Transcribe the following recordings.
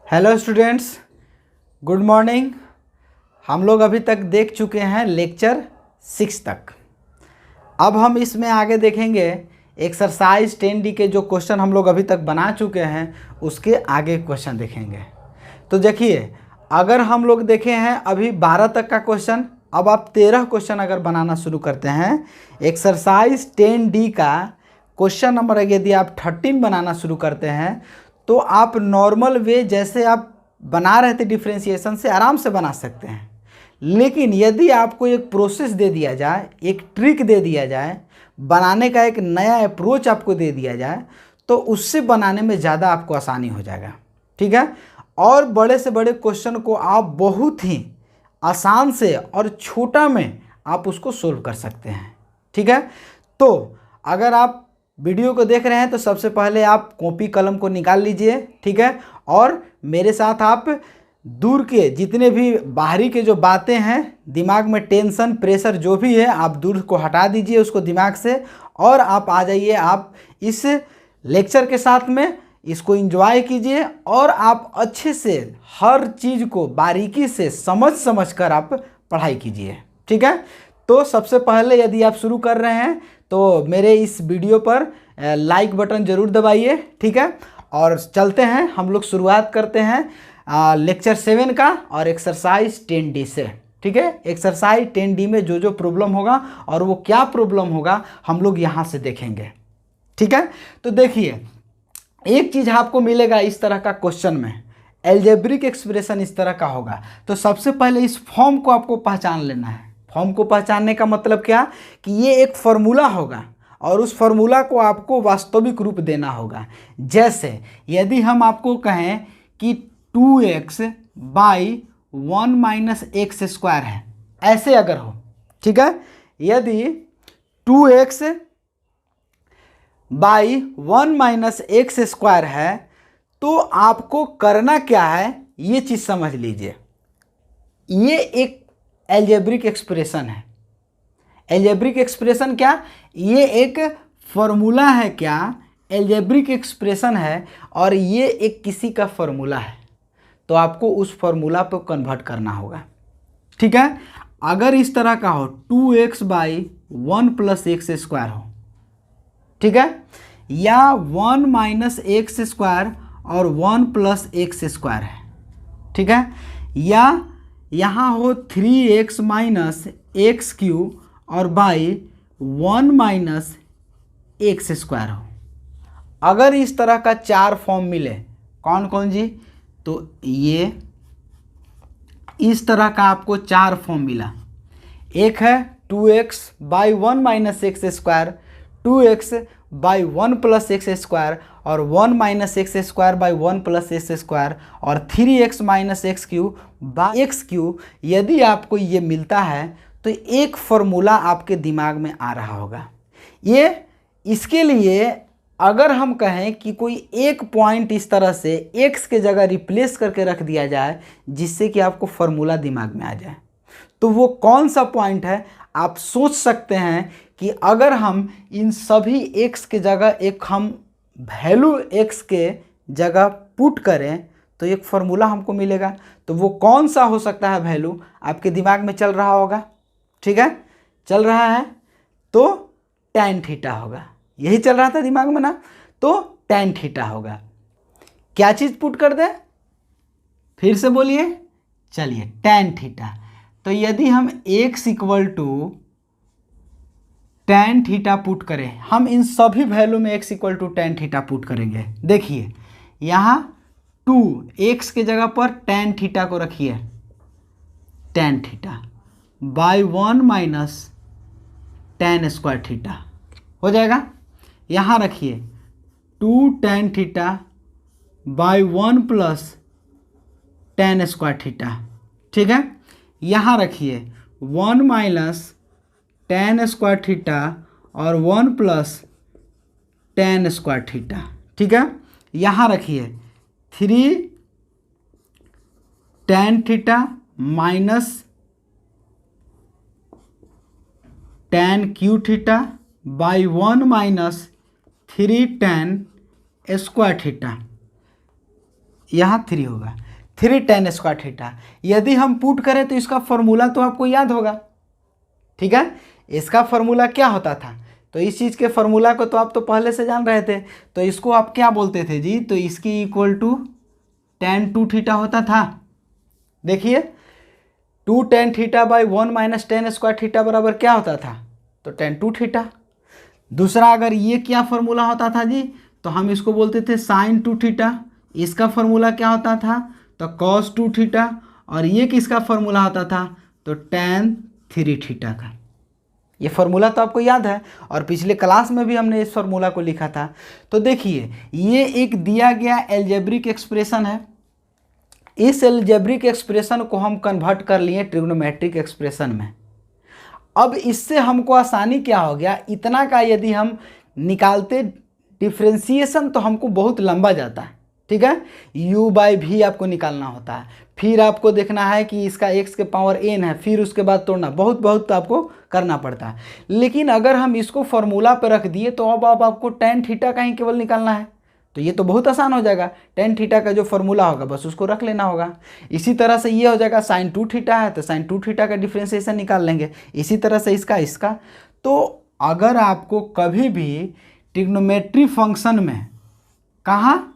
Hello students, good morning. हम लोग अभी तक देख चुके हैं लेक्चर 6 तक। अब हम इसमें आगे देखेंगे एक्सरसाइज 10D के जो क्वेश्चन हम लोग अभी तक बना चुके हैं उसके आगे क्वेश्चन देखेंगे। तो देखिए, अगर हम लोग देखे हैं अभी 12 तक का क्वेश्चन, अब आप 13 क्वेश्चन अगर बनाना शुरू करते हैं एक्सरसाइज 10D का क्वेश्चन नंबर यदि आप 13 बनाना शुरू करते हैं तो आप नॉर्मल वे जैसे आप बना रहे थे डिफ्रेंशिएशन से आराम से बना सकते हैं। लेकिन यदि आपको एक प्रोसेस दे दिया जाए, एक ट्रिक दे दिया जाए, बनाने का एक नया अप्रोच आपको दे दिया जाए तो उससे बनाने में ज़्यादा आपको आसानी हो जाएगा। ठीक है, और बड़े से बड़े क्वेश्चन को आप बहुत ही आसान से और छोटा में आप उसको सोल्व कर सकते हैं। ठीक है, तो अगर आप वीडियो को देख रहे हैं तो सबसे पहले आप कॉपी कलम को निकाल लीजिए। ठीक है, और मेरे साथ आप दूर के जितने भी बाहरी के जो बातें हैं, दिमाग में टेंशन प्रेशर जो भी है, आप दूर को हटा दीजिए उसको दिमाग से, और आप आ जाइए आप इस लेक्चर के साथ में, इसको एंजॉय कीजिए और आप अच्छे से हर चीज़ को बारीकी से समझ कर आप पढ़ाई कीजिए। ठीक है, तो सबसे पहले यदि आप शुरू कर रहे हैं तो मेरे इस वीडियो पर लाइक बटन ज़रूर दबाइए। ठीक है, और चलते हैं, हम लोग शुरुआत करते हैं लेक्चर 7 का और एक्सरसाइज 10D से। ठीक है, एक्सरसाइज 10D में जो जो प्रॉब्लम होगा और वो क्या प्रॉब्लम होगा हम लोग यहाँ से देखेंगे। ठीक है, तो देखिए, एक चीज़ आपको मिलेगा इस तरह का क्वेश्चन में, एल्जेब्रिक एक्सप्रेशन इस तरह का होगा। तो सबसे पहले इस फॉर्म को आपको पहचान लेना है। फॉर्म को पहचानने का मतलब क्या कि ये एक फार्मूला होगा और उस फार्मूला को आपको वास्तविक रूप देना होगा। जैसे यदि हम आपको कहें कि 2x by 1 minus x square है, ऐसे अगर हो, ठीक है, यदि 2x by 1 minus x square है तो आपको करना क्या है, ये चीज़ समझ लीजिए। ये एक एल्जेब्रिक एक्सप्रेशन है। एल्जेब्रिक एक्सप्रेशन क्या, ये एक फॉर्मूला है क्या, एल्जेब्रिक एक्सप्रेशन है और ये एक किसी का फॉर्मूला है, तो आपको उस फॉर्मूला पर कन्वर्ट करना होगा। ठीक है, अगर इस तरह का हो 2x by 1 plus x square हो, ठीक है, या 1 माइनस एक्स स्क्वायर और 1 प्लस एक्स स्क्वायर है, ठीक है, या यहाँ हो 3x माइनस एक्स क्यूब और बाई 1 माइनस एक्स स्क्वायर हो। अगर इस तरह का 4 फॉर्म मिले, कौन कौन जी, तो ये इस तरह का आपको 4 फॉर्म मिला। एक है 2x by 1 minus x square, 2x by 1 plus x square और 1 minus x square by 1 plus x square और 3x minus x cube by x cube. यदि आपको ये मिलता है तो एक फॉर्मूला आपके दिमाग में आ रहा होगा। ये इसके लिए अगर हम कहें कि कोई एक पॉइंट इस तरह से x के जगह रिप्लेस करके रख दिया जाए जिससे कि आपको फॉर्मूला दिमाग में आ जाए, तो वो कौन सा पॉइंट है आप सोच सकते हैं कि अगर हम इन सभी x के जगह एक हम वैल्यू x के जगह पुट करें तो एक फॉर्मूला हमको मिलेगा। तो वो कौन सा हो सकता है वैल्यू, आपके दिमाग में चल रहा होगा। ठीक है, चल रहा है तो tan थीटा होगा, यही चल रहा था दिमाग में ना, तो tan थीटा होगा। क्या चीज़ पुट कर दे, फिर से बोलिए, चलिए tan थीटा। तो यदि हम x equal to tan theta put करें, हम इन सभी वैल्यू में x equal to tan theta put करेंगे। देखिए यहाँ 2x के जगह पर tan थीटा को रखिए, tan theta by 1 minus tan square theta हो जाएगा। यहाँ रखिए 2 tan theta by 1 plus tan square theta. ठीक है, यहाँ रखिए 1 माइनस tan स्क्वायर थीटा और 1 प्लस tan स्क्वायर थीटा। ठीक है, यहाँ रखिए 3 tan theta minus tan Q theta by 1 minus 3 tan square theta. यहाँ 3 होगा, 3 tan स्क्वायर थीटा। यदि हम पुट करें तो इसका फॉर्मूला तो आपको याद होगा, ठीक है। इसका फॉर्मूला क्या होता था, तो इस चीज़ के फॉर्मूला को तो आप तो पहले से जान रहे थे, तो इसको आप क्या बोलते थे जी, तो इसकी इक्वल टू tan 2 थीटा होता था। देखिए 2 tan theta by 1 minus tan square theta बराबर क्या होता था, तो tan 2 थीटा। दूसरा अगर ये क्या फॉर्मूला होता था जी, तो हम इसको बोलते थे sin 2 थीटा। इसका फॉर्मूला क्या होता था, तो cos 2 थीटा। और ये किसका फॉर्मूला होता था, तो tan 3 थीटा का। ये फॉर्मूला तो आपको याद है, और पिछले क्लास में भी हमने इस फॉर्मूला को लिखा था। तो देखिए ये एक दिया गया एल्जेब्रिक एक्सप्रेशन है। इस एल्जेब्रिक एक्सप्रेशन को हम कन्वर्ट कर लिए ट्रिग्नोमेट्रिक एक्सप्रेशन में। अब इससे हमको आसानी क्या हो गया, इतना का यदि हम निकालते डिफ्रेंसिएशन तो हमको बहुत लंबा जाता है, ठीक है। u बाई भी आपको निकालना होता है, फिर आपको देखना है कि इसका x के पावर n है, फिर उसके बाद तोड़ना, बहुत आपको करना पड़ता है। लेकिन अगर हम इसको फॉर्मूला पर रख दिए तो अब आपको tan थीटा का ही केवल निकालना है, तो ये तो बहुत आसान हो जाएगा। tan थीटा का जो फॉर्मूला होगा बस उसको रख लेना होगा। इसी तरह से ये हो जाएगा sin 2 थीटा है तो sin 2 थीटा का डिफ्रेंसिएशन निकाल लेंगे। इसी तरह से इसका। तो अगर आपको कभी भी ट्रिग्नोमेट्री फंक्शन में, कहाँ,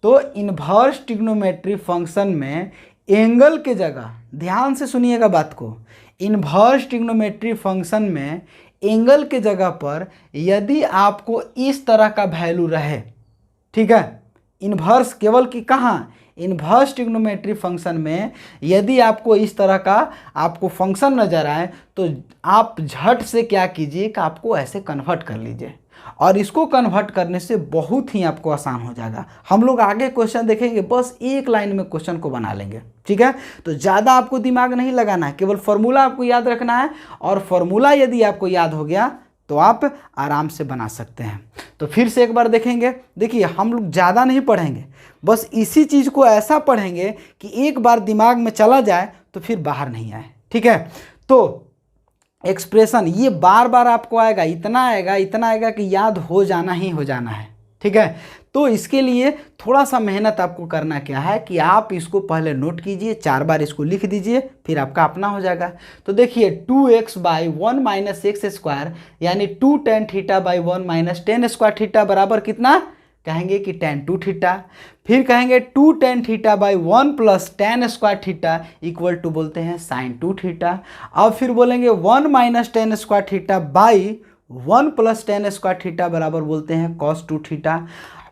तो इन्वर्स ट्रिग्नोमेट्री फंक्शन में एंगल के जगह, ध्यान से सुनिएगा बात को, इन्वर्स ट्रिग्नोमेट्री फंक्शन में एंगल के जगह पर यदि आपको इस तरह का वैल्यू रहे, ठीक है, इन्वर्स केवल कि कहाँ, इन्वर्स ट्रिग्नोमेट्री फंक्शन में यदि आपको इस तरह का आपको फंक्शन नजर आए तो आप झट से क्या कीजिए कि आपको ऐसे कन्वर्ट कर लीजिए, और इसको कन्वर्ट करने से बहुत ही आपको आसान हो जाएगा। हम लोग आगे क्वेश्चन देखेंगे, बस एक लाइन में क्वेश्चन को बना लेंगे, ठीक है। तो ज़्यादा आपको दिमाग नहीं लगाना है, केवल फॉर्मूला आपको याद रखना है, और फॉर्मूला यदि आपको याद हो गया तो आप आराम से बना सकते हैं। तो फिर से एक बार देखेंगे, देखिए हम लोग ज़्यादा नहीं पढ़ेंगे, बस इसी चीज़ को ऐसा पढ़ेंगे कि एक बार दिमाग में चला जाए तो फिर बाहर नहीं आए, ठीक है। तो एक्सप्रेशन ये बार बार आपको आएगा, इतना आएगा कि याद हो जाना ही हो जाना है, ठीक है। तो इसके लिए थोड़ा सा मेहनत आपको करना क्या है कि आप इसको पहले नोट कीजिए, 4 बार इसको लिख दीजिए, फिर आपका अपना हो जाएगा। तो देखिए 2x by 1 minus x square यानी 2 tan theta by 1 minus tan square theta बराबर कितना, कहेंगे कि tan 2 थीटा। फिर कहेंगे 2 tan theta by 1 plus tan square theta equal to बोलते हैं sin 2 थीटा। अब फिर बोलेंगे 1 minus tan square theta by 1 plus tan square theta बराबर बोलते हैं cos 2 थीटा।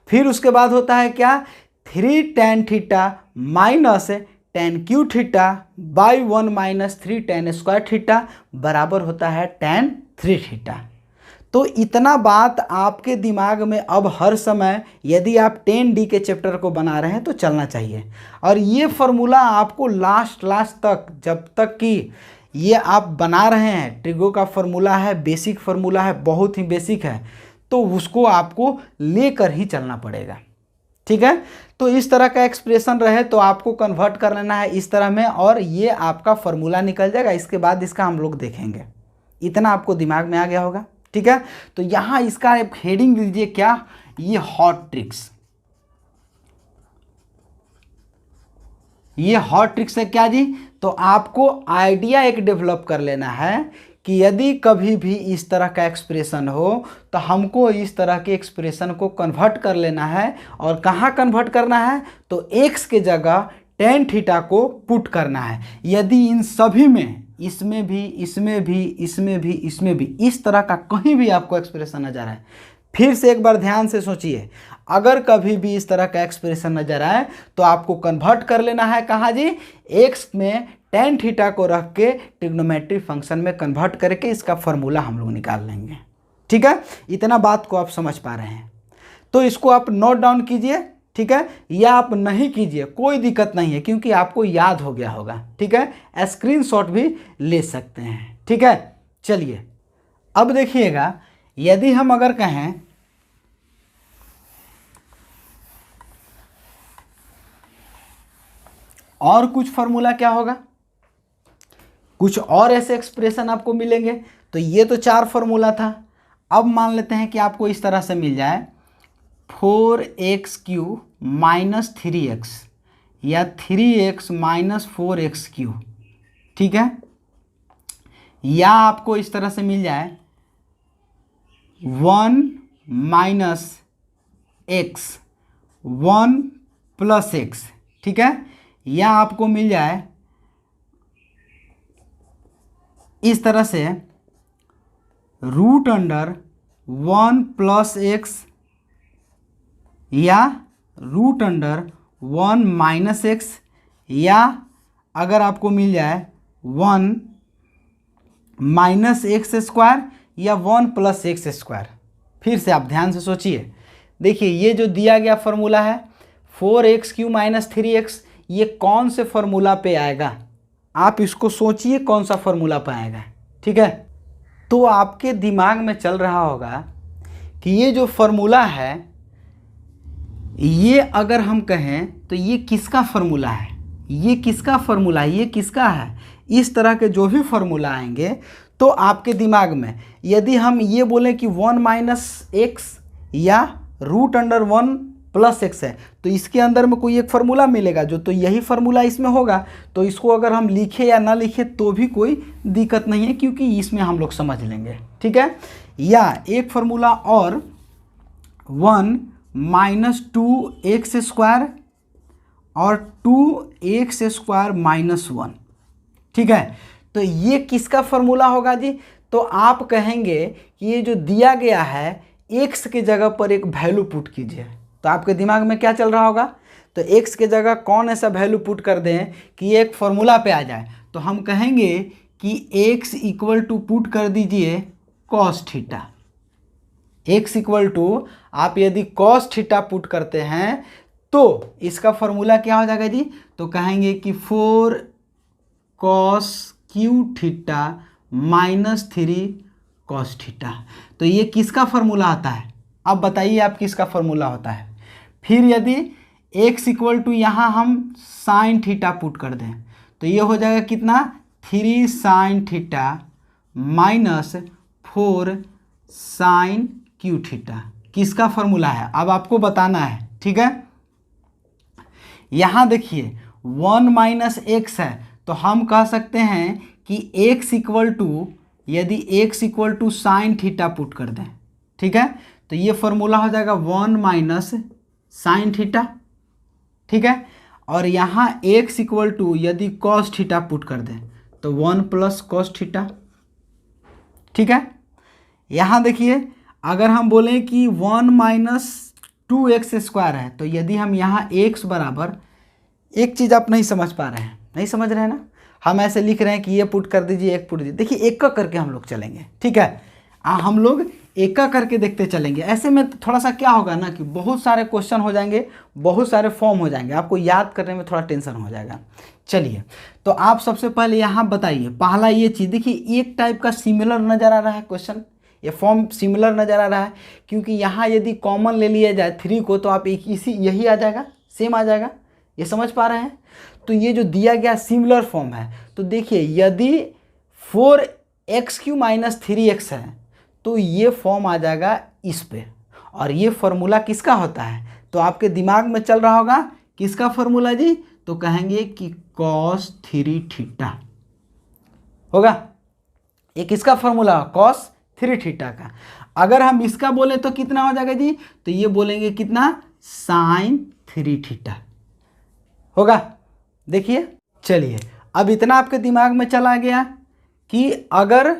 फिर उसके बाद होता है क्या, 3 tan theta minus tan Q theta by 1 minus 3 tan square theta बराबर होता है tan 3 थीटा। तो इतना बात आपके दिमाग में अब हर समय यदि आप 10D के चैप्टर को बना रहे हैं तो चलना चाहिए, और ये फॉर्मूला आपको लास्ट तक, जब तक कि ये आप बना रहे हैं, ट्रिगो का फॉर्मूला है, बेसिक फॉर्मूला है, बहुत ही बेसिक है, तो उसको आपको लेकर ही चलना पड़ेगा, ठीक है। तो इस तरह का एक्सप्रेशन रहे तो आपको कन्वर्ट कर लेना है इस तरह में, और ये आपका फॉर्मूला निकल जाएगा। इसके बाद इसका हम लोग देखेंगे, इतना आपको दिमाग में आ गया होगा, ठीक है। तो यहाँ इसका एक हेडिंग दीजिए क्या, ये हॉट ट्रिक्स। ये हॉट ट्रिक्स है क्या जी, तो आपको आइडिया एक डेवलप कर लेना है कि यदि कभी भी इस तरह का एक्सप्रेशन हो तो हमको इस तरह के एक्सप्रेशन को कन्वर्ट कर लेना है, और कहाँ कन्वर्ट करना है, तो x के जगह tan थीटा को पुट करना है। यदि इन सभी में, इसमें भी इस तरह का कहीं भी आपको एक्सप्रेशन नजर आए, फिर से एक बार ध्यान से सोचिए, अगर कभी भी इस तरह का एक्सप्रेशन नजर आए तो आपको कन्वर्ट कर लेना है कहाँ जी, x में tan थीटा को रख के ट्रिग्नोमेट्री फंक्शन में कन्वर्ट करके इसका फॉर्मूला हम लोग निकाल लेंगे, ठीक है। इतना बात को आप समझ पा रहे हैं, तो इसको आप नोट डाउन कीजिए, ठीक है, या आप नहीं कीजिए कोई दिक्कत नहीं है, क्योंकि आपको याद हो गया होगा, ठीक है। स्क्रीनशॉट भी ले सकते हैं, ठीक है। चलिए अब देखिएगा, यदि हम अगर कहें और कुछ फॉर्मूला क्या होगा, कुछ और ऐसे एक्सप्रेशन आपको मिलेंगे। तो ये तो 4 फॉर्मूला था, अब मान लेते हैं कि आपको इस तरह से मिल जाए 4x³ माइनस 3x या 3x माइनस 4x³ ठीक है, या आपको इस तरह से मिल जाए 1 माइनस x 1 प्लस x ठीक है, या आपको मिल जाए इस तरह से √1 प्लस x या √1 माइनस x, या अगर आपको मिल जाए 1 माइनस x² या 1 प्लस x²। फिर से आप ध्यान से सोचिए, देखिए ये जो दिया गया फॉर्मूला है 4x³ माइनस 3x, ये कौन से फॉर्मूला पे आएगा? आप इसको सोचिए कौन सा फॉर्मूला पे आएगा, ठीक है। तो आपके दिमाग में चल रहा होगा कि ये जो फॉर्मूला है, ये अगर हम कहें तो ये किसका फॉर्मूला है, ये किसका फॉर्मूला है, ये किसका है। इस तरह के जो भी फॉर्मूला आएंगे तो आपके दिमाग में यदि हम ये बोलें कि 1 माइनस एक्स या √1 प्लस x है, तो इसके अंदर में कोई एक फार्मूला मिलेगा जो, तो यही फार्मूला इसमें होगा। तो इसको अगर हम लिखे या ना लिखे तो भी कोई दिक्कत नहीं है, क्योंकि इसमें हम लोग समझ लेंगे, ठीक है। या एक फार्मूला और 1 माइनस 2x² और 2x² माइनस 1 ठीक है। तो ये किसका फार्मूला होगा जी? तो आप कहेंगे कि ये जो दिया गया है x के जगह पर एक वैल्यू पुट कीजिए। तो आपके दिमाग में क्या चल रहा होगा? तो x के जगह कौन ऐसा वैल्यू पुट कर दें कि ये एक फार्मूला पे आ जाए। तो हम कहेंगे कि x इक्वल टू पुट कर दीजिए cos theta. x equal to आप यदि cos थीटा पुट करते हैं तो इसका फार्मूला क्या हो जाएगा जी? तो कहेंगे कि 4 cos Q theta minus 3 cos theta. तो ये किसका फार्मूला आता है? अब बताइए आप किसका फार्मूला होता है। फिर यदि x इक्वल टू यहाँ हम sin थीटा पुट कर दें तो ये हो जाएगा कितना? 3 sin theta minus 4 sin Q theta. किसका फार्मूला है अब आपको बताना है, ठीक है। यहाँ देखिए 1 माइनस एक्स है, तो हम कह सकते हैं कि x इक्वल टू, यदि x equal to sine theta put कर दें, ठीक है, तो ये फार्मूला हो जाएगा 1 माइनस साइन थीटा, ठीक है। और यहाँ x इक्वल टू यदि cos थीटा पुट कर दें तो 1 प्लस cos थीटा, ठीक है। यहाँ देखिए अगर हम बोलें कि 1 माइनस 2x² है, तो यदि हम यहाँ x बराबर, एक चीज़ आप नहीं समझ पा रहे हैं, नहीं समझ रहे हैं ना, हम ऐसे लिख रहे हैं कि ये पुट कर दीजिए, एक पुट दीजिए। देखिए एक का करके हम लोग चलेंगे, ठीक है। हम लोग एक का करके देखते चलेंगे। ऐसे में थोड़ा सा क्या होगा ना कि बहुत सारे क्वेश्चन हो जाएंगे, बहुत सारे फॉर्म हो जाएंगे, आपको याद करने में थोड़ा टेंशन हो जाएगा। चलिए तो आप सबसे पहले यहाँ बताइए, पहला ये चीज़ देखिए, एक टाइप का सिमिलर नज़र आ रहा है क्वेश्चन, ये फॉर्म सिमिलर नज़र आ रहा है, क्योंकि यहाँ यदि कॉमन ले लिया जाए 3 को तो आप एक इसी यही आ जाएगा, सेम आ जाएगा। ये समझ पा रहे हैं? तो ये जो दिया गया सिमिलर फॉर्म है, तो देखिए यदि 4x³ माइनस 3x है तो ये फॉर्म आ जाएगा इस पे। और ये फार्मूला किसका होता है? तो आपके दिमाग में चल रहा होगा किसका फार्मूला जी? तो कहेंगे कि cos 3 थीटा होगा। ये किसका फार्मूला? cos 3 थीटा का। अगर हम इसका बोले तो कितना हो जाएगा जी? तो ये बोलेंगे कितना? sin 3 थीटा होगा। देखिए चलिए अब इतना आपके दिमाग में चला गया कि अगर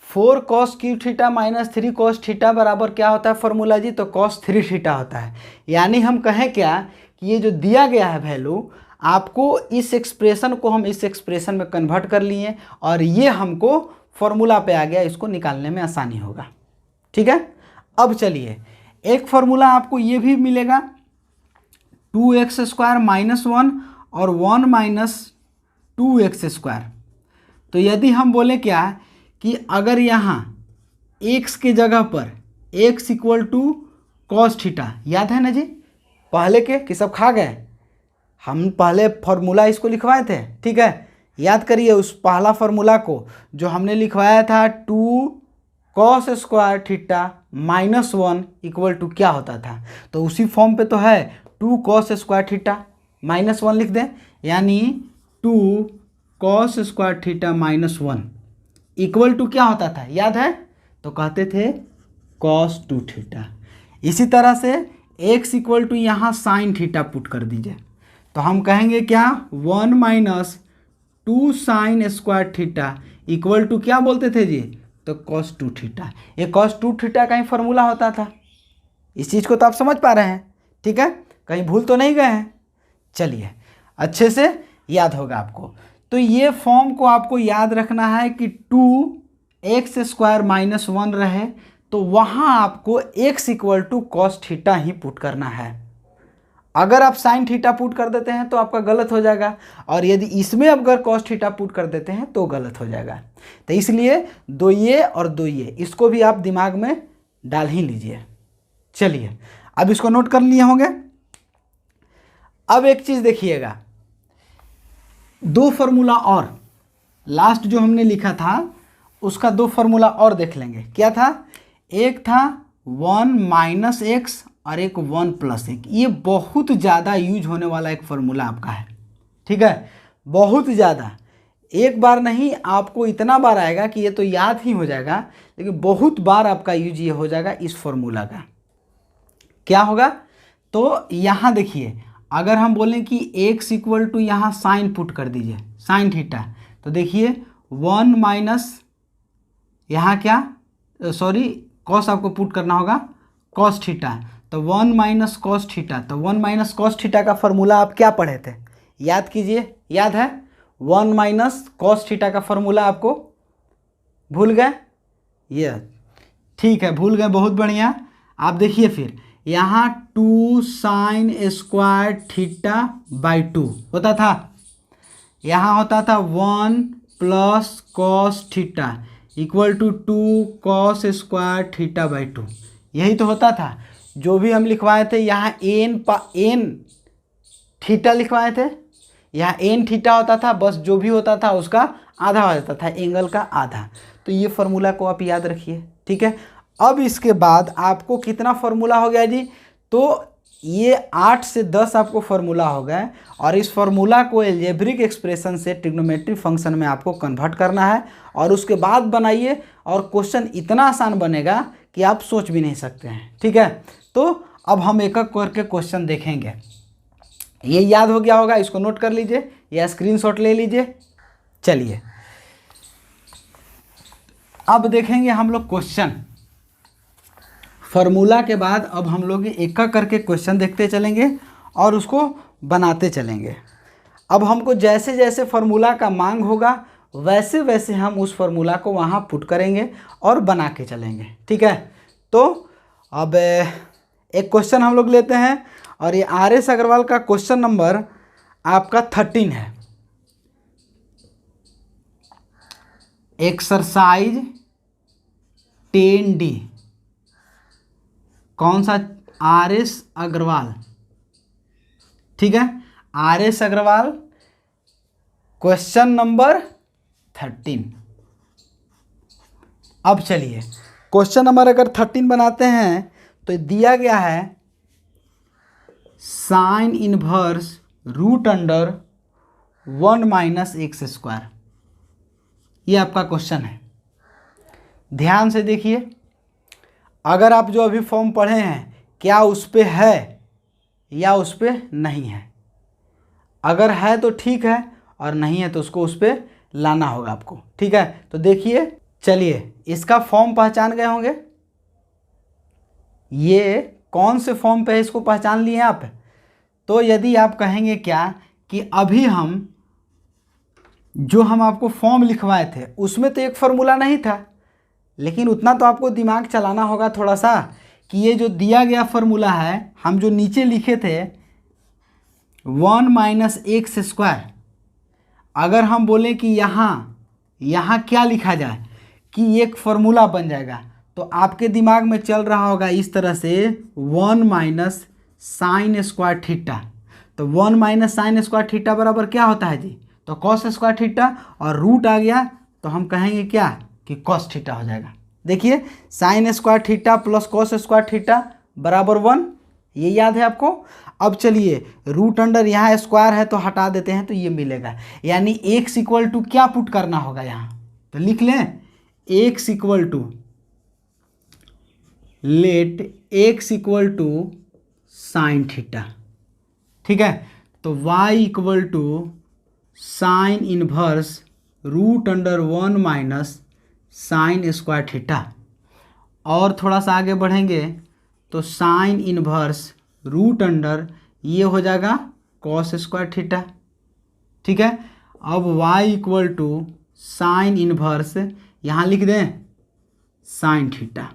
4 cos Q theta minus 3 cos theta बराबर क्या होता है फॉर्मूला जी? तो cos 3 थीटा होता है। यानी हम कहें क्या कि ये जो दिया गया है वैल्यू, आपको इस एक्सप्रेशन को हम इस एक्सप्रेशन में कन्वर्ट कर लिए और ये हमको फॉर्मूला पे आ गया, इसको निकालने में आसानी होगा, ठीक है। अब चलिए एक फार्मूला आपको ये भी मिलेगा 2x² माइनस 1 और 1 माइनस 2x²। तो यदि हम बोले क्या कि अगर यहाँ x के जगह पर x equal to cos theta, याद है ना जी पहले के कि सब खा गए? हम पहले फार्मूला इसको लिखवाए थे, ठीक है। याद करिए उस पहला फार्मूला को जो हमने लिखवाया था, 2 cos² theta minus 1 equal to क्या होता था? तो उसी फॉर्म पे तो है 2 cos² थीटा -1 लिख दें, यानी 2 cos square theta -1 equal to क्या होता था, याद है? तो कहते थे cos 2 थीटा। इसी तरह से x इक्वल टू यहाँ साइन थीटा पुट कर दीजिए, तो हम कहेंगे क्या, 1 minus 2 sine square theta equal to क्या बोलते थे जी, तो cos 2 थीटा। ये cos 2 थीटा का ही फॉर्मूला होता था। इस चीज़ को तो आप समझ पा रहे हैं, ठीक है? कहीं भूल तो नहीं गए हैं? चलिए, अच्छे से याद होगा आपको। तो ये फॉर्म को आपको याद रखना है कि 2x स्क्वायर -1 रहे, तो वहाँ आपको x equal to cos theta ही पुट करना है। अगर आप साइन थीटा पुट कर देते हैं तो आपका गलत हो जाएगा, और यदि इसमें अगर कॉस थीटा पुट कर देते हैं तो गलत हो जाएगा। तो इसलिए 2 ये और 2 ये, इसको भी आप दिमाग में डाल ही लीजिए। चलिए, अब इसको नोट कर लिए होंगे। अब एक चीज़ देखिएगा, 2 फार्मूला और लास्ट जो हमने लिखा था उसका 2 फार्मूला और देख लेंगे। क्या था? एक था 1 माइनस एक्स और एक 1 प्लस एक। ये बहुत ज़्यादा यूज होने वाला एक फार्मूला आपका है, ठीक है? बहुत ज़्यादा, एक बार नहीं, आपको इतना बार आएगा कि ये तो याद ही हो जाएगा, लेकिन बहुत बार आपका यूज ये हो जाएगा इस फार्मूला का। क्या होगा? तो यहाँ देखिए, अगर हम बोलें कि x इक्वल टू यहाँ साइन पुट कर दीजिए, साइन थीटा, तो देखिए 1 माइनस यहाँ क्या, सॉरी कॉस आपको पुट करना होगा, कॉस थीटा, तो 1 माइनस कॉस थीटा। तो 1 माइनस कॉस थीटा का फॉर्मूला आप क्या पढ़े थे, याद कीजिए, याद है? 1 माइनस कॉस थीटा का फॉर्मूला आपको भूल गए? ये ठीक है, भूल गए, बहुत बढ़िया। आप देखिए फिर यहाँ 2 साइन स्क्वायर थीटा बाई 2 होता था, यहाँ होता था 1 plus cos theta equal to 2 cos square theta by 2, यही तो होता था। जो भी हम लिखवाए थे यहाँ एन थीटा लिखवाए थे, यहाँ एन थीटा होता था, बस जो भी होता था उसका आधा हो जाता था, एंगल का आधा। तो ये फार्मूला को आप याद रखिए, ठीक है? अब इसके बाद आपको कितना फार्मूला हो गया जी? तो ये 8 से 10 आपको फार्मूला हो गए, और इस फार्मूला को एल्जेब्रिक एक्सप्रेशन से ट्रिग्नोमेट्रिक फंक्शन में आपको कन्वर्ट करना है, और उसके बाद बनाइए, और क्वेश्चन इतना आसान बनेगा कि आप सोच भी नहीं सकते हैं, ठीक है? तो अब हम एक एक करके क्वेश्चन देखेंगे। ये याद हो गया होगा, इसको नोट कर लीजिए या स्क्रीनशॉट ले लीजिए। चलिए, अब देखेंगे हम लोग क्वेश्चन। फार्मूला के बाद अब हम लोग एक एक करके क्वेश्चन देखते चलेंगे और उसको बनाते चलेंगे। अब हमको जैसे जैसे फार्मूला का मांग होगा वैसे वैसे हम उस फार्मूला को वहाँ पुट करेंगे और बना के चलेंगे, ठीक है? तो अब एक क्वेश्चन हम लोग लेते हैं, और ये RS अग्रवाल का क्वेश्चन नंबर आपका 13 है। एक्सरसाइज 10D, कौन सा? RS अग्रवाल, ठीक है? RS Agarwal question number 13। अब चलिए, क्वेश्चन नंबर अगर 13 बनाते हैं तो दिया गया है sine inverse root under 1 minus x square. ये आपका क्वेश्चन है, ध्यान से देखिए। अगर आप जो अभी फॉर्म पढ़े हैं क्या उस पे है या उस पे नहीं है? अगर है तो ठीक है, और नहीं है तो उसको उस पे लाना होगा आपको, ठीक है? तो देखिए, चलिए, इसका फॉर्म पहचान गए होंगे। ये कौन से फॉर्म पे है इसको पहचान लिए आप? तो यदि आप कहेंगे क्या कि अभी हम जो हम आपको फॉर्म लिखवाए थे उसमें तो एक फार्मूला नहीं था, लेकिन उतना तो आपको दिमाग चलाना होगा थोड़ा सा कि ये जो दिया गया फार्मूला है, हम जो नीचे लिखे थे 1 माइनस एक्स स्क्वायर, अगर हम बोलें कि यहाँ क्या लिखा जाए कि एक फार्मूला बन जाएगा, तो आपके दिमाग में चल रहा होगा इस तरह से 1 माइनस साइन स्क्वायर थीटा। तो 1 माइनस साइन स्क्वायर थीटा बराबर क्या होता है जी? तो कॉस स्क्वायर थीटा, और रूट आ गया तो हम कहेंगे क्या कि कॉस थीटा हो जाएगा। देखिए, sign square theta plus cos square theta बराबर 1, ये याद है आपको। अब चलिए रूट अंडर यहाँ स्क्वायर है तो हटा देते हैं तो ये मिलेगा, यानी x इक्वल टू क्या पुट करना होगा यहाँ, तो लिख लें x equal to, let x equal to sine theta, ठीक है। तो y equal to sine inverse root under 1 minus sine square theta, और थोड़ा सा आगे बढ़ेंगे तो साइन इनवर्स रूट अंडर ये हो जाएगा कॉस स्क्वायर थीटा, ठीक है। अब y equal to sine inverse यहाँ लिख दें साइन थीटा।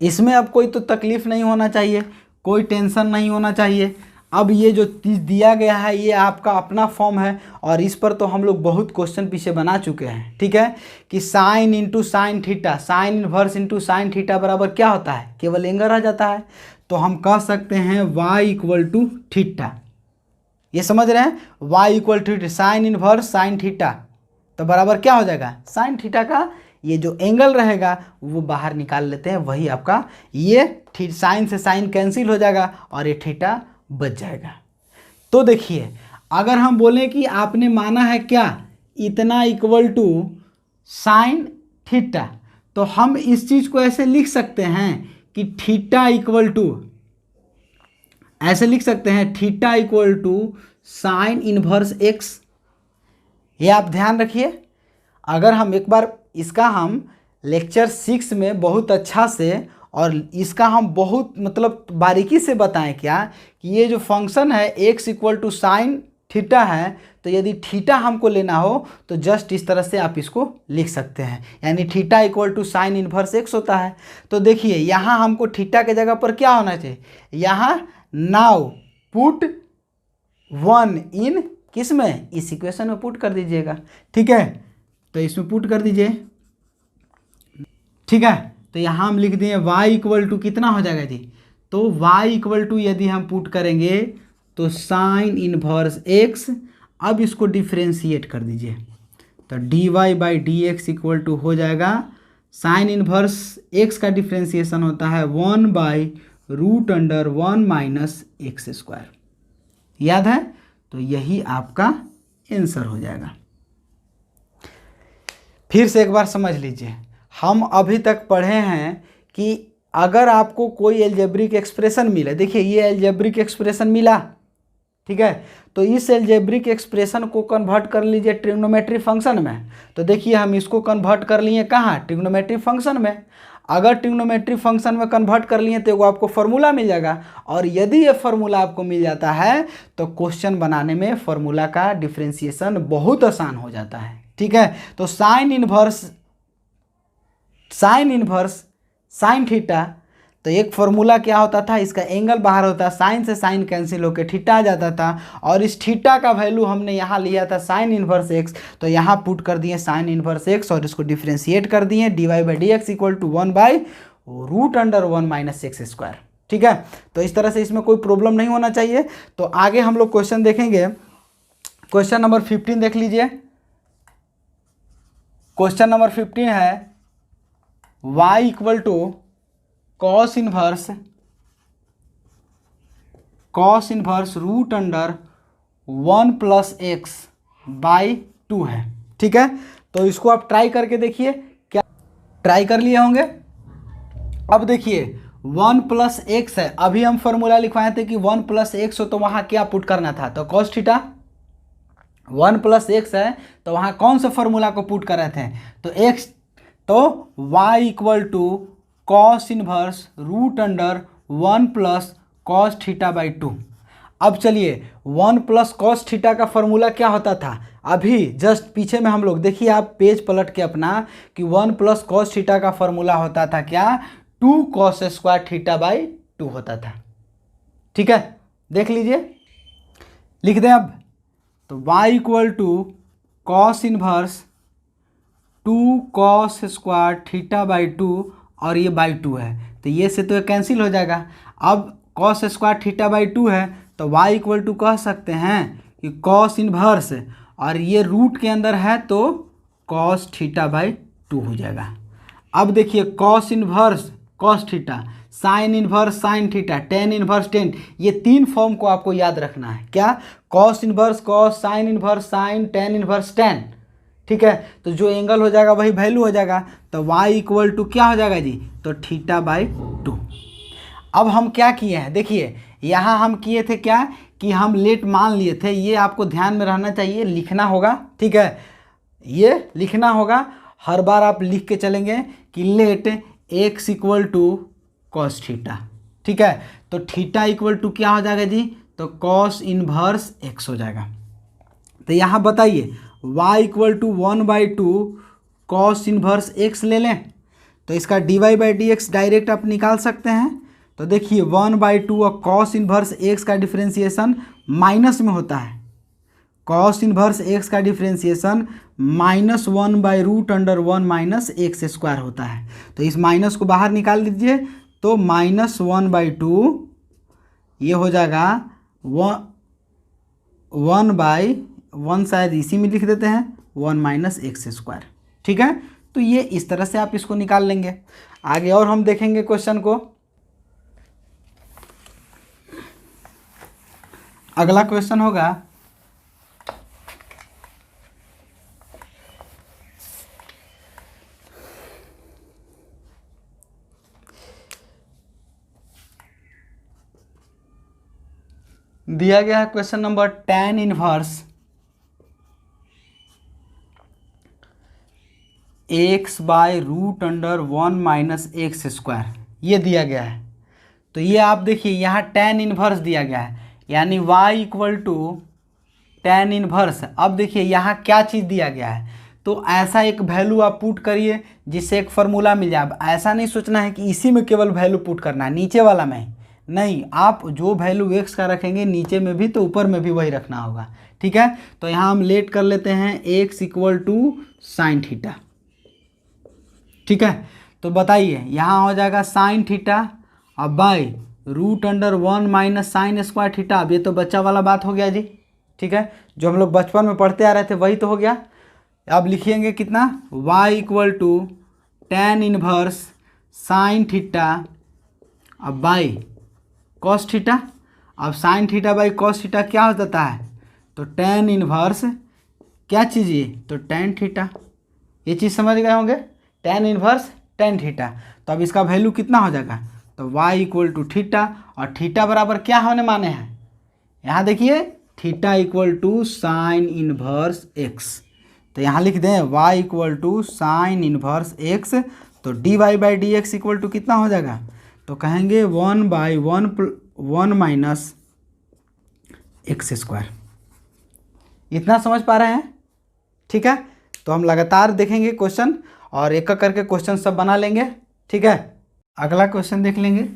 इसमें अब कोई तो तकलीफ़ नहीं होना चाहिए, कोई टेंशन नहीं होना चाहिए। अब ये जो दिया गया है ये आपका अपना फॉर्म है और इस पर तो हम लोग बहुत क्वेश्चन पीछे बना चुके हैं, ठीक है, कि sine into sine theta, sine inverse into sine theta बराबर क्या होता है, केवल एंगल आ जाता है। तो हम कह सकते हैं y इक्वल टू थीटा, ये समझ रहे हैं, y equal to sine inverse sine theta, तो बराबर क्या हो जाएगा, साइन थीटा का ये जो एंगल रहेगा वो बाहर निकाल लेते हैं, वही आपका ये साइन से साइन कैंसिल हो जाएगा और ये थीटा बच जाएगा। तो देखिए अगर हम बोलें कि आपने माना है क्या इतना इक्वल टू साइन थीटा, तो हम इस चीज़ को ऐसे लिख सकते हैं कि थीटा इक्वल टू, ऐसे लिख सकते हैं theta equal to sine inverse x. ये आप ध्यान रखिए, अगर हम एक बार इसका हम लेक्चर 6 में बहुत अच्छा से और इसका हम बहुत मतलब बारीकी से बताएं क्या कि ये जो फंक्शन है x equal to sine theta है, तो यदि थीटा हमको लेना हो तो जस्ट इस तरह से आप इसको लिख सकते हैं, यानी theta equal to sine inverse x होता है। तो देखिए यहाँ हमको थीटा के जगह पर क्या होना चाहिए, यहाँ नाउ पुट 1 इन किस में, इस इक्वेशन में पुट कर दीजिएगा, ठीक है। तो इसमें पुट कर दीजिए, ठीक है। तो यहाँ हम लिख दिए y इक्वल टू कितना हो जाएगा जी, तो y इक्वल टू यदि हम पुट करेंगे तो साइन इनवर्स x, अब इसको डिफ्रेंशिएट कर दीजिए तो dy by d x equal to हो जाएगा, साइन इनवर्स x का डिफ्रेंशिएशन होता है 1 by root under 1 minus x square, याद है। तो यही आपका आंसर हो जाएगा। फिर से एक बार समझ लीजिए, हम अभी तक पढ़े हैं कि अगर आपको कोई एल्जेब्रिक एक्सप्रेशन मिले, देखिए ये एल्जेब्रिक एक्सप्रेशन मिला, ठीक है, तो इस एल्जेब्रिक एक्सप्रेशन को कन्वर्ट कर लीजिए ट्रिग्नोमेट्री फंक्शन में। तो देखिए हम इसको कन्वर्ट कर लिए कहाँ, ट्रिग्नोमेट्री फंक्शन में। अगर ट्रिग्नोमेट्री फंक्शन में कन्वर्ट कर लिए तो आपको फार्मूला मिल जाएगा, और यदि ये फार्मूला आपको मिल जाता है तो क्वेश्चन बनाने में फार्मूला का डिफ्रेंशिएशन बहुत आसान हो जाता है, ठीक है। तो साइन इनवर्स साइन थीटा, तो एक फार्मूला क्या होता था, इसका एंगल बाहर होता, साइन से साइन कैंसिल होकर थीटा आ जाता था, और इस थीटा का वैल्यू हमने यहाँ लिया था साइन इनवर्स एक्स, तो यहाँ पुट कर दिए साइन इनवर्स एक्स और इसको डिफ्रेंशिएट कर दिए dy by d x equal to 1 by root under 1 minus x square, ठीक है। तो इस तरह से इसमें कोई प्रॉब्लम नहीं होना चाहिए। तो आगे हम लोग क्वेश्चन देखेंगे, क्वेश्चन नंबर 15 देख लीजिए। क्वेश्चन नंबर 15 है y equal to cos inverse root under 1 plus x by 2 है, ठीक है। तो इसको आप ट्राई करके देखिए, क्या ट्राई कर लिए होंगे। अब देखिए 1 प्लस एक्स है, अभी हम फॉर्मूला लिखवाए थे कि 1 प्लस एक्स हो तो वहाँ क्या पुट करना था, तो कॉस थीटा। 1 प्लस एक्स है तो वहाँ कौन सा फॉर्मूला को पुट कर रहे थे, तो एक्स, तो y equal to cos inverse root under 1 plus cos theta by 2। अब चलिए 1 प्लस कॉस थीटा का फॉर्मूला क्या होता था, अभी जस्ट पीछे में हम लोग देखिए, आप पेज पलट के अपना कि 1 प्लस कॉस थीटा का फॉर्मूला होता था क्या, 2 कॉस स्क्वायर थीटा बाई 2 होता था, ठीक है। देख लीजिए, लिख दें अब, तो y equal to cos inverse 2 cos square theta by 2 और ये बाई 2 है, तो ये से तो ये कैंसिल हो जाएगा। अब कॉस स्क्वायर थीटा बाई 2 है तो y इक्वल टू कह सकते हैं कि कॉस इनवर्स, और ये रूट के अंदर है तो कॉस थीटा बाई 2 हो जाएगा। अब देखिए cos inverse cos theta sine inverse sine theta, tan inverse tan, ये 3 फॉर्म को आपको याद रखना है। क्या? Cos inverse cos, sign inverse sign, tan inverse tan. ठीक है, तो जो एंगल हो जाएगा वही वैल्यू हो जाएगा। तो y इक्वल टू क्या हो जाएगा जी? तो थीटा बाई 2। अब हम क्या किए हैं, देखिए यहाँ हम किए थे क्या कि हम लेट मान लिए थे, ये आपको ध्यान में रहना चाहिए, लिखना होगा। ठीक है, ये लिखना होगा, हर बार आप लिख के चलेंगे कि let x equal to cos theta. ठीक है, तो थीटा इक्वल टू क्या हो जाएगा जी? तो कॉस इनवर्स x हो जाएगा। तो यहाँ बताइए y equal to 1/2 cos inverse x ले लें, तो इसका dy/dx डायरेक्ट आप निकाल सकते हैं। तो देखिए 1/2 और कॉस इनवर्स x का डिफ्रेंसिएशन माइनस में होता है। कॉस इनवर्स x का डिफ्रेंसिएशन -1/√1 - x² होता है। तो इस माइनस को बाहर निकाल दीजिए, तो -1/2 ये हो जाएगा 1/1, शायद इसी में लिख देते हैं 1 - x²। ठीक है, तो ये इस तरह से आप इसको निकाल लेंगे। आगे और हम देखेंगे क्वेश्चन को। अगला क्वेश्चन होगा दिया गया है question number tan inverse x/√1 - x², ये दिया गया है। तो ये आप देखिए यहाँ tan इनवर्स दिया गया है, यानी y equal to tan inverse. अब देखिए यहाँ क्या चीज़ दिया गया है, तो ऐसा एक वैल्यू आप पुट करिए जिससे एक फार्मूला मिल जाए। अब ऐसा नहीं सोचना है कि इसी में केवल वैल्यू पुट करना है, नीचे वाला में नहीं, आप जो वैल्यू x का रखेंगे नीचे में भी तो ऊपर में भी वही रखना होगा। ठीक है, तो यहाँ हम लेट कर लेते हैं x equal to sine theta. ठीक है, तो बताइए यहाँ हो जाएगा साइन थीटा अब √1 - साइन स्क्वायर थीटा। अब ये तो बच्चा वाला बात हो गया जी। ठीक है, जो हम लोग बचपन में पढ़ते आ रहे थे वही तो हो गया। अब लिखिएंगे कितना, y equal to tan inverse sine theta अब बाई कॉस थीटा। अब sine theta by cos theta क्या हो जाता है? तो tan इनवर्स क्या चीज़ ये? तो tan थीटा। ये चीज़ समझ गए होंगे, tan इनवर्स tan थीटा। तो अब इसका वैल्यू कितना हो जाएगा? तो y इक्वल टू थीटा, और थीटा बराबर क्या होने माने हैं? यहाँ देखिए theta equal to sine inverse x। तो यहाँ लिख दें y equal to sine inverse x। तो dy/dx इक्वल टू कितना हो जाएगा? तो कहेंगे 1/1 - x²। इतना समझ पा रहे हैं? ठीक है, तो हम लगातार देखेंगे क्वेश्चन और एक एक करके क्वेश्चन सब बना लेंगे। ठीक है, अगला क्वेश्चन देख लेंगे।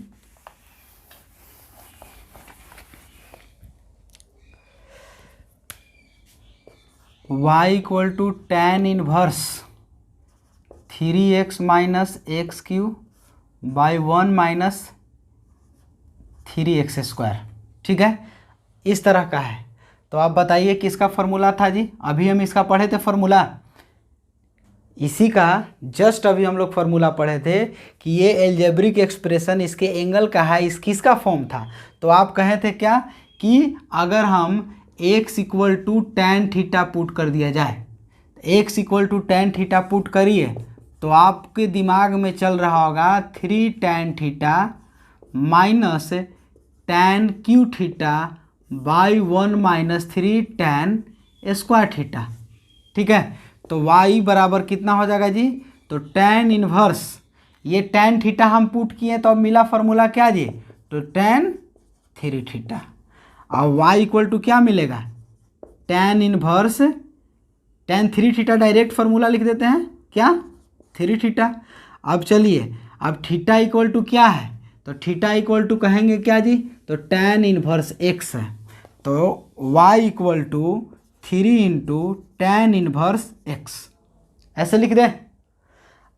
y equal to tan inverse 3x - x³ by 1 - 3x²। ठीक है, इस तरह का है। तो आप बताइए किसका फॉर्मूला था जी? अभी हम इसका पढ़े थे फॉर्मूला, इसी का जस्ट अभी हम लोग फार्मूला पढ़े थे कि ये एल्जेब्रिक एक्सप्रेशन इसके एंगल का है, इस किसका फॉर्म था? तो आप कहे थे क्या कि अगर हम x equal to tan theta put कर दिया जाए, x equal to tan theta put करिए तो आपके दिमाग में चल रहा होगा 3 tan theta minus tan cube theta by 1 - 3 tan square theta. ठीक है, तो y बराबर कितना हो जाएगा जी? तो टैन इनवर्स, ये टैन थीटा हम पुट किए तो अब मिला फार्मूला क्या जी? तो टैन 3 थीटा। अब y इक्वल टू क्या मिलेगा? Tan inverse tan 3 theta, direct formula लिख देते हैं क्या? 3 थीटा। अब चलिए, अब थीटा इक्वल टू क्या है? तो थीटा इक्वल टू कहेंगे क्या जी? तो टैन इनवर्स x है। तो y equal to 3 into tan inverse x, ऐसे लिख दें।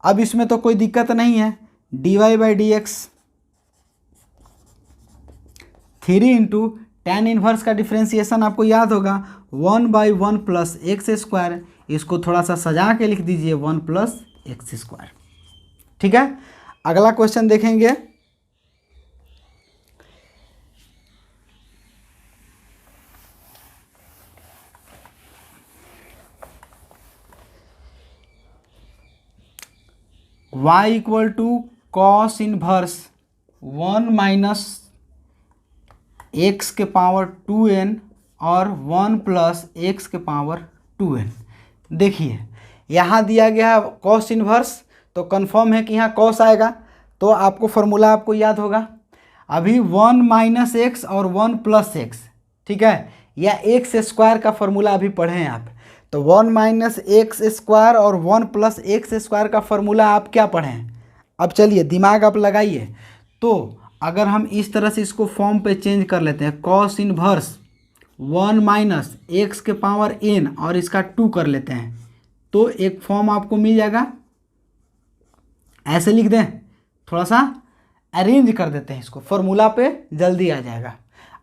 अब इसमें तो कोई दिक्कत नहीं है, dy/dx 3 इंटू टैन इनवर्स का डिफ्रेंसिएशन आपको याद होगा 1/1 प्लस x²। इसको थोड़ा सा सजा के लिख दीजिए 1 प्लस x²। ठीक है, अगला क्वेश्चन देखेंगे। y equal to cos inverse 1 minus x के पावर 2n और 1 प्लस एक्स के पावर 2n। देखिए यहाँ दिया गया कॉस इनवर्स, तो कन्फर्म है कि यहाँ कॉस आएगा, तो आपको फॉर्मूला आपको याद होगा। अभी 1 माइनस एक्स और 1 प्लस एक्स, ठीक है, या एक्स स्क्वायर का फॉर्मूला अभी पढ़े हैं आप, तो 1 माइनस एक्स स्क्वायर और 1 प्लस एक्स स्क्वायर का फॉर्मूला आप क्या पढ़े हैं। अब चलिए दिमाग आप लगाइए, तो अगर हम इस तरह से इसको फॉर्म पे चेंज कर लेते हैं, कॉस इनवर्स 1 माइनस एक्स के पावर n और इसका 2 कर लेते हैं, तो एक फॉर्म आपको मिल जाएगा। ऐसे लिख दें, थोड़ा सा अरेंज कर देते हैं इसको, फॉर्मूला पे जल्दी आ जाएगा।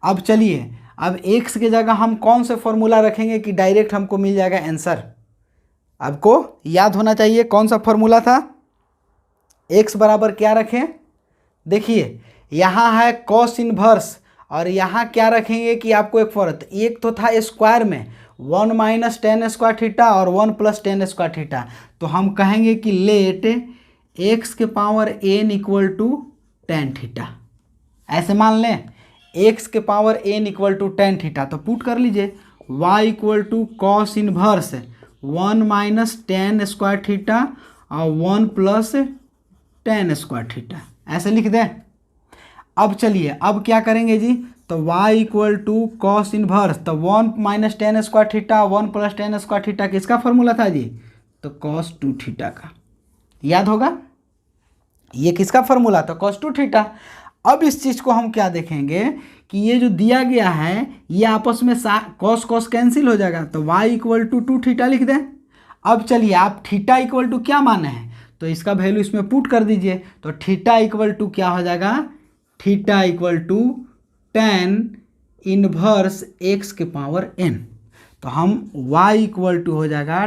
अब चलिए, अब एक्स के जगह हम कौन से फॉर्मूला रखेंगे कि डायरेक्ट हमको मिल जाएगा आंसर। आपको याद होना चाहिए कौन सा फॉर्मूला था। एक्स बराबर क्या रखें, देखिए यहाँ है कॉस इनवर्स और यहाँ क्या रखेंगे कि आपको एक फॉर्मूला, एक तो था स्क्वायर में 1 माइनस टेन स्क्वायर थीटा और 1 प्लस टेन स्क्वायर थीटा, तो हम कहेंगे कि लेट एक्स के power n equal to tan theta. ऐसे मान लें x के power n equal to tan theta, तो पुट कर लीजिए y equal to cos inverse 1 minus tan square theta और 1 प्लस टेन स्क्वायर थीटा, ऐसे लिख दें। अब चलिए अब क्या करेंगे जी, तो y equal to cos inverse, तो 1 minus tan square theta 1 plus tan square theta किसका फॉर्मूला था जी, तो कॉस 2 थीटा का, याद होगा ये किसका फॉर्मूला था, कॉस 2 थीटा। अब इस चीज़ को हम क्या देखेंगे कि ये जो दिया गया है ये आपस में कॉस कॉस कैंसिल हो जाएगा, तो y इक्वल टू 2 थीटा लिख दें। अब चलिए आप थीटा इक्वल टू क्या माने हैं, तो इसका वैल्यू इसमें पुट कर दीजिए, तो थीटा इक्वल टू क्या हो जाएगा, theta equal to tan inverse x के पावर n, तो हम y इक्वल टू हो जाएगा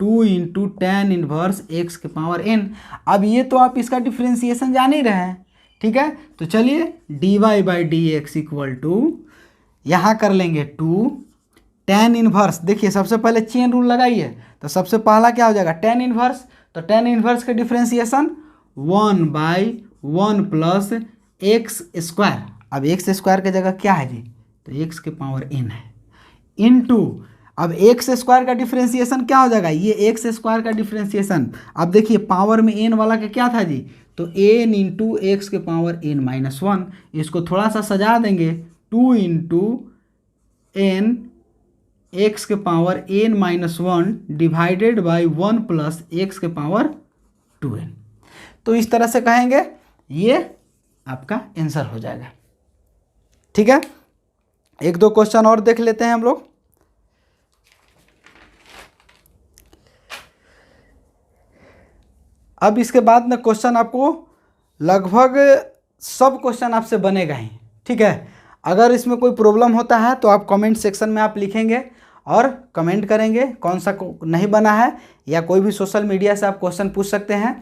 2 इंटू टेन इनवर्स एक्स के पावर n। अब ये तो आप इसका डिफ्रेंसिएशन जान ही रहे हैं, ठीक है, तो चलिए dy by d x equal to यहाँ कर लेंगे 2 टेन इनवर्स, देखिए सबसे पहले चेन रूल लगाइए, तो सबसे पहला क्या हो जाएगा टेन इनवर्स, तो टेन इनवर्स का differentiation 1 by 1 plus x square. अब एक्स स्क्वायर की जगह क्या है जी, तो एक्स के पावर n है, इनटू अब एक्स स्क्वायर का डिफ्रेंसिएशन क्या हो जाएगा, ये एक्स स्क्वायर का डिफ्रेंसिएशन, अब देखिए पावर में n वाला का क्या था जी, तो n इंटू एक्स के पावर n माइनस 1, इसको थोड़ा सा सजा देंगे 2 इंटू n एक्स के power n minus 1 divided by 1 plus x के पावर 2n, तो इस तरह से कहेंगे, ये आपका आंसर हो जाएगा। ठीक है, एक दो क्वेश्चन और देख लेते हैं हम लोग। अब इसके बाद में क्वेश्चन आपको लगभग सब क्वेश्चन आपसे बनेगा ही, ठीक है। अगर इसमें कोई प्रॉब्लम होता है तो आप कमेंट सेक्शन में आप लिखेंगे और कमेंट करेंगे कौन सा नहीं बना है, या कोई भी सोशल मीडिया से आप क्वेश्चन पूछ सकते हैं।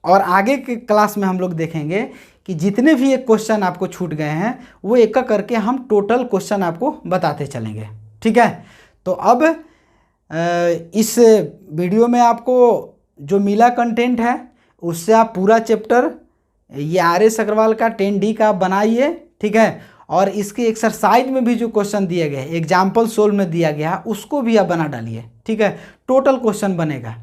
और आगे के क्लास में हम लोग देखेंगे कि जितने भी एक क्वेश्चन आपको छूट गए हैं वो एक एक करके हम टोटल क्वेश्चन आपको बताते चलेंगे, ठीक है। तो अब इस वीडियो में आपको जो मिला कंटेंट है उससे आप पूरा चैप्टर ये आर.एस. अग्रवाल का 10D का बनाइए, ठीक है। और इसके एक्सरसाइज में भी जो क्वेश्चन दिए गए एग्जाम्पल सोल्व में दिया गया उसको भी आप बना डालिए, ठीक है। टोटल क्वेश्चन बनेगा।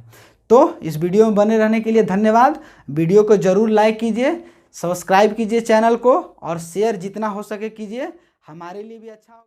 तो इस वीडियो में बने रहने के लिए धन्यवाद। वीडियो को ज़रूर लाइक कीजिए, सब्सक्राइब कीजिए चैनल को और शेयर जितना हो सके कीजिए, हमारे लिए भी अच्छा हो।